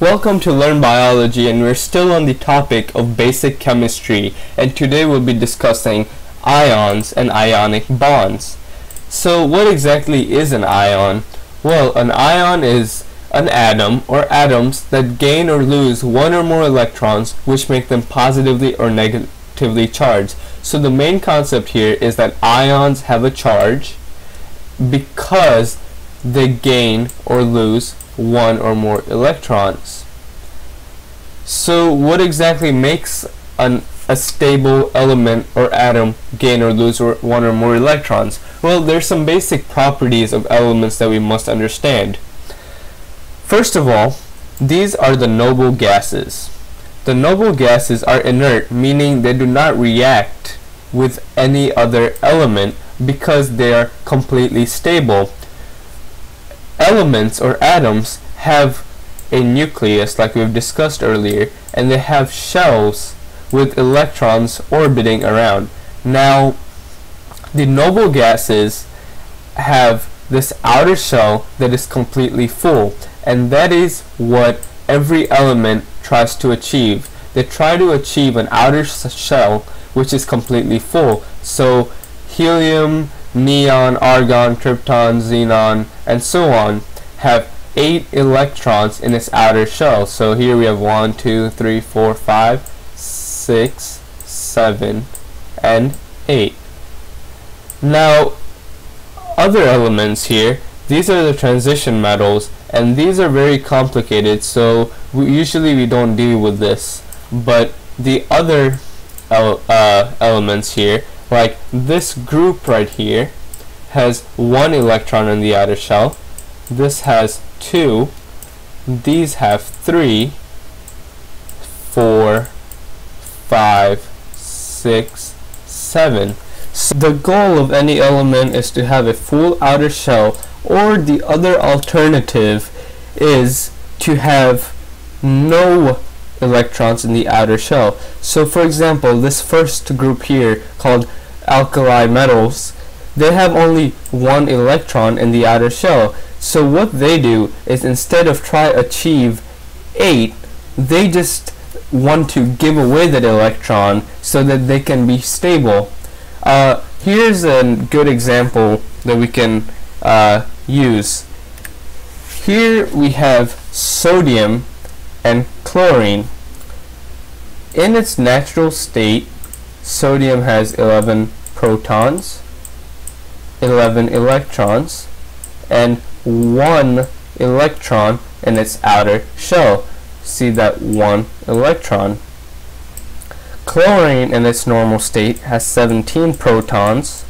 Welcome to Learn Biology, and we're still on the topic of basic chemistry, and today we'll be discussing ions and ionic bonds. So what exactly is an ion? Well, an ion is an atom or atoms that gain or lose one or more electrons which make them positively or negatively charged. So the main concept here is that ions have a charge because they gain or lose one or more electrons. So what exactly makes a stable element or atom gain or lose one or more electrons? Well, there's some basic properties of elements that we must understand. First of all, these are the noble gases. The noble gases are inert, meaning they do not react with any other element because they are completely stable. Elements or atoms have a nucleus, like we've discussed earlier, and they have shells with electrons orbiting around. Now, the noble gases have this outer shell that is completely full, and that is what every element tries to achieve. They try to achieve an outer shell which is completely full. So helium, neon, argon, krypton, xenon, and so on have 8 electrons in its outer shell. So here we have 1, 2, 3, 4, 5, 6, 7, and 8. Now, other elements here, these are the transition metals, and these are very complicated, so usually we don't deal with this. But the other elements here, like this group right here, has 1 electron in the outer shell. This has 2. These have 3, 4, 5, 6, 7. So the goal of any element is to have a full outer shell, or the other alternative is to have no electrons in the outer shell. So for example, this first group here called alkali metals, they have only 1 electron in the outer shell. So what they do is, instead of try achieve 8, they just want to give away that electron so that they can be stable. Here's a good example that we can use. Here we have sodium and chlorine. In its natural state, sodium has 11 protons, 11 electrons, and 1 electron in its outer shell. See that 1 electron. Chlorine in its normal state has 17 protons,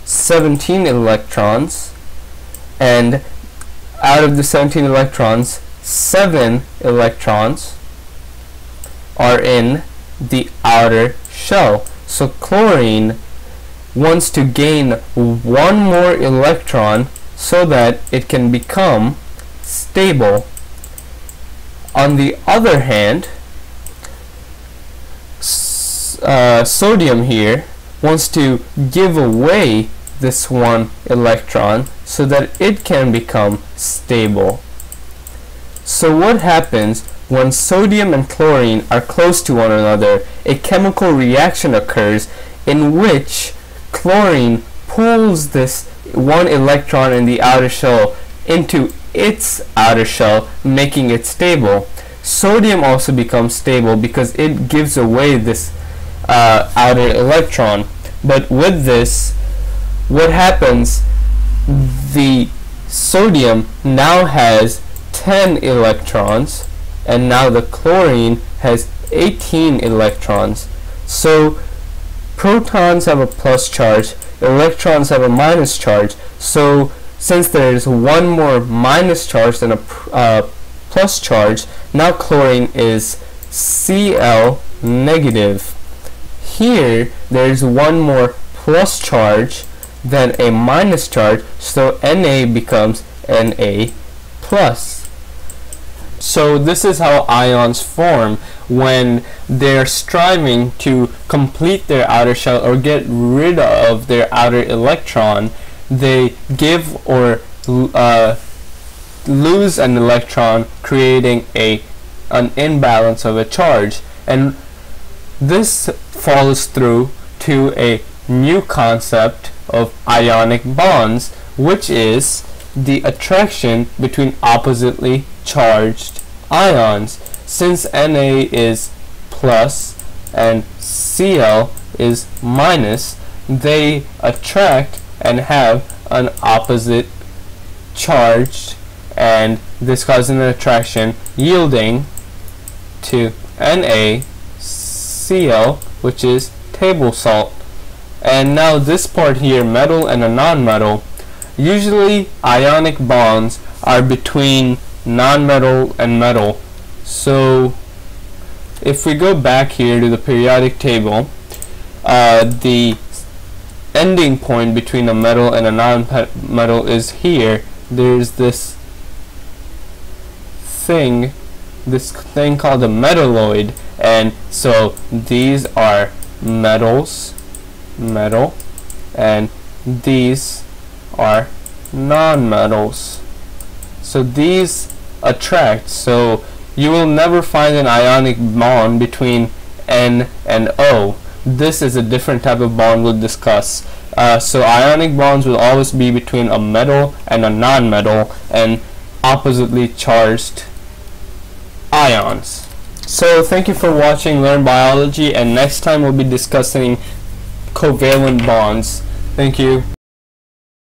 17 electrons, and out of the 17 electrons, 7 electrons are in the outer shell. So chlorine wants to gain 1 more electron so that it can become stable. On the other hand, sodium here wants to give away this 1 electron so that it can become stable. So what happens when sodium and chlorine are close to one another? A chemical reaction occurs in which chlorine pulls this 1 electron in the outer shell into its outer shell, making it stable. Sodium also becomes stable because it gives away this outer electron. But with this, what happens, the sodium now has 10 electrons, and now the chlorine has 18 electrons. So protons have a plus charge, electrons have a minus charge. So since there is 1 more minus charge than a plus charge, now chlorine is Cl negative. Here there is 1 more plus charge than a minus charge, so Na becomes Na plus. So this is how ions form when they're striving to complete their outer shell or get rid of their outer electron. They give or lose an electron, creating a an imbalance of a charge. And this follows through to a new concept of ionic bonds, which is the attraction between oppositely charged ions. Since Na is plus and Cl is minus, they attract and have an opposite charge, and this causes an attraction yielding to NaCl, which is table salt. And now this part here, metal and a non-metal, usually ionic bonds are between non-metal and metal. So if we go back here to the periodic table, the ending point between a metal and a non-metal is here. There's this thing called a metalloid, and so these are metals, metal, and these are non-metals. So these attract, so you will never find an ionic bond between N and O. This is a different type of bond we'll discuss. So ionic bonds will always be between a metal and a non-metal and oppositely charged ions. So thank you for watching Learn Biology, and next time we'll be discussing covalent bonds. Thank you.